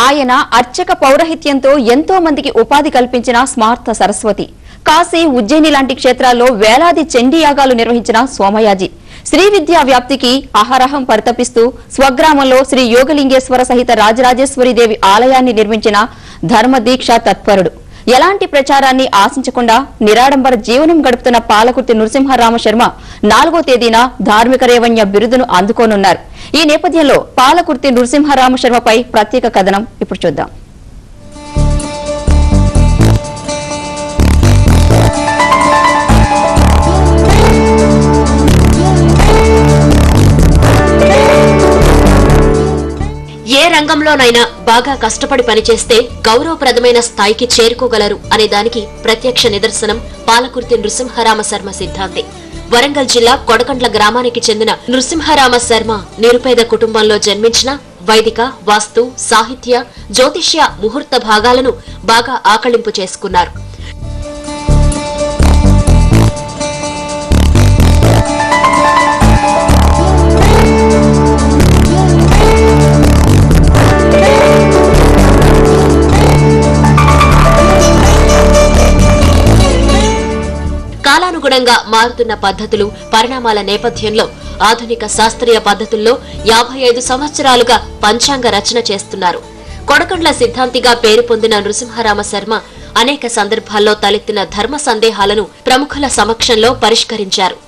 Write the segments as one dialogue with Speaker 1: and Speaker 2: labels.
Speaker 1: ఆయన అర్చక పౌరహిత్యంతో ఎంతో మందికి ఉపాధి కల్పించిన స్మార్త సరస్వతి. కాశీ, ఉజ్జయిని లాంటి క్షేత్రాల్లో వేలాది చండీ యాగాలు నిర్వహించిన సోమయాజి. శ్రీ విద్యా వ్యాప్తికి అహరహం పరితపిస్తూ స్వగ్రామంలో శ్రీ యోగలింగేశ్వర సహిత రాజరాజేశ్వరీదేవి ఆలయాన్ని నిర్మించిన ధర్మదీక్ష తత్పరుడు. ఎలాంటి ప్రచారాన్ని ఆశించకుండా నిరాడంబర జీవనం గడుపుతున్న పాలకుర్తి నృసింహరామ శర్మ 4వ తేదీన ధార్మిక రేవణ్య బిరుదును అందుకోనున్నారు. ఈ నేపథ్యంలో పాలకుర్తి నృసింహరామ శర్మపై ప్రత్యేక కథనం ఇప్పుడు చూద్దాం.
Speaker 2: ఏ రంగంలోనైనా బాగా కష్టపడి పనిచేస్తే గౌరవప్రదమైన స్థాయికి చేరుకోగలరు అనే దానికి ప్రత్యక్ష నిదర్శనం పాలకుర్తి నృసింహరామ శర్మ సిద్ధాంతి. వరంగల్ జిల్లా కొడకండ్ల గ్రామానికి చెందిన నృసింహరామ శర్మ నిరుపేద కుటుంబంలో జన్మించిన వైదిక, వాస్తు, సాహిత్య, జ్యోతిష్య ముహూర్త భాగాలను బాగా ఆకళింపు చేసుకున్నారు. కాలానుగుణంగా మారుతున్న పద్ధతులు, పరిణామాల నేపథ్యంలో ఆధునిక శాస్త్రీయ పద్ధతుల్లో 55 సంవత్సరాలుగా పంచాంగ రచన చేస్తున్నారు. కొడకండ్ల సిద్ధాంతిగా పేరు పొందిన నృసింహరామ శర్మ అనేక సందర్భాల్లో తలెత్తిన ధర్మ సందేహాలను ప్రముఖుల సమక్షంలో పరిష్కరించారు.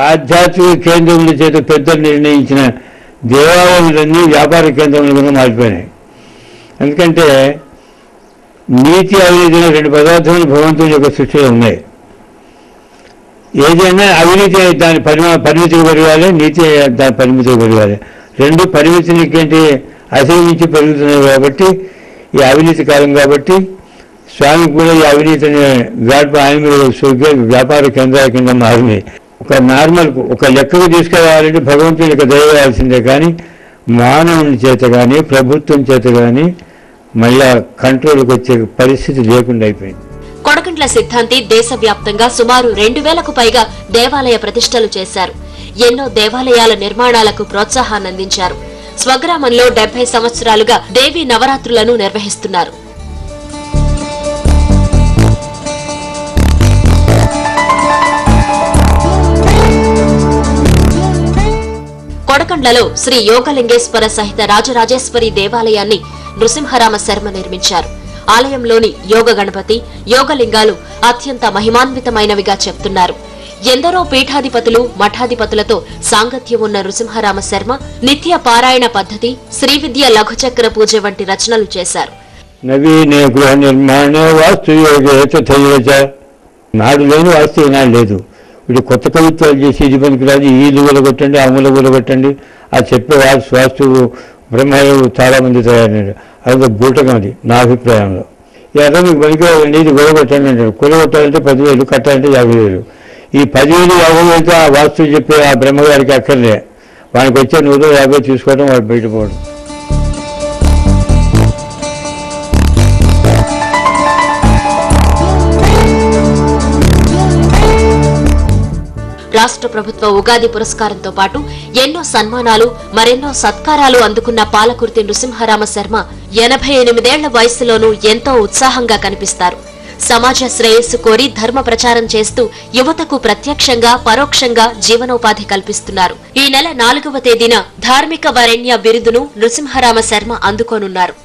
Speaker 3: ఆధ్యాత్మిక కేంద్రముల చేత పెద్దలు నిర్ణయించిన దేవాలయాలన్నీ వ్యాపార కేంద్రములుగా మారిపోయినాయి. ఎందుకంటే నీతి, అవినీతి 2 పదార్థాలు భగవంతుని యొక్క సృష్టిలో ఉన్నాయి. ఏదైనా అవినీతి దాని పరిమితికి పెరగాలి, నీతి దాని పరిమితికి పెరగాలి. 2 పరిమితికి ఏంటి అధిగమించి పెరుగుతున్నాయి. కాబట్టి ఈ అవినీతి కాలం కాబట్టి స్వామికి కూడా ఈ అవినీతిని ఆయన వ్యాపార కేంద్రాల కింద మారినాయి. ఒక ఒక లెక్కకు తీసుకురావాలంటే భగవంతుని యొక్క దయవాల్సిందే, కానీ మానవుని చేత కానీ ప్రభుత్వం చేత కానీ మళ్ళా కంట్రోల్కి వచ్చే పరిస్థితి లేకుండా అయిపోయింది.
Speaker 2: కొడకండ్ల సిద్ధాంతి దేశవ్యాప్తంగా సుమారు 2000కు పైగా దేవాలయ ప్రతిష్టలు చేశారు. ఎన్నో దేవాలయాల నిర్మాణాలకు ప్రోత్సాహాన్నందించారు. స్వగ్రామంలో 70 సంవత్సరాలుగా దేవీ నవరాత్రులను నిర్వహిస్తున్నారు. కొడకండ్లలో శ్రీ యోగలింగేశ్వర సహిత రాజరాజేశ్వరి దేవాలయాన్ని నృసింహరామ శర్మ నిర్మించారు. ఆలయంలోని యోగ గణపతి, యోగలింగాలు అత్యంత మహిమాన్వితమైనవిగా చెప్తున్నారు. ఎందరో పీఠాధిపతులు, మఠాధిపతులతో సాంగత్యం ఉన్న నృసింహరామ శర్మ నిత్య పారాయణ పద్ధతి, శ్రీవిద్య లఘుచక్ర పూజ వంటి రచనలు చేశారు.
Speaker 3: నవీనే గృహ నిర్మాణ వాస్తు నాడు లేని వాస్తు నాడు లేదు. వీడు కొత్త కవిత్వాలు చేసి ఇది పనికి రాదు, ఈ మూల కొట్టండి, ఆ మూల కొట్టండి, ఆ చెప్పే వాస్తు బ్రహ్మలు చాలా మంది తయారయ్యారు. అది బూటకం. అది నా అభిప్రాయంలో. ఈ మీకు పనికి ఇది కొలగొట్టండి అంటారు. కొలగొట్టాలంటే 10,000, కట్టాలంటే 50,000. ఈ 10,000, 50,000తో ఆ వాస్తు చెప్పే ఆ బ్రహ్మగారికి అక్కర్లే. వానికి వచ్చే 150 తీసుకోవడం, వాడు బయటపోవడం.
Speaker 2: రాష్ట్ర ప్రభుత్వ ఉగాది పురస్కారంతో పాటు ఎన్నో సన్మానాలు, మరెన్నో సత్కారాలు అందుకున్న పాలకుర్తి నృసింహరామ శర్మ 88 ఏళ్ల వయసులోనూ ఎంతో ఉత్సాహంగా కనిపిస్తారు. సమాజ శ్రేయస్సు కోరి ధర్మ ప్రచారం చేస్తూ యువతకు ప్రత్యక్షంగా, పరోక్షంగా జీవనోపాధి కల్పిస్తున్నారు. ఈ నెల 4వ తేదీన ధార్మిక వరేణ్య బిరుదును నృసింహరామ శర్మ అందుకోనున్నారు.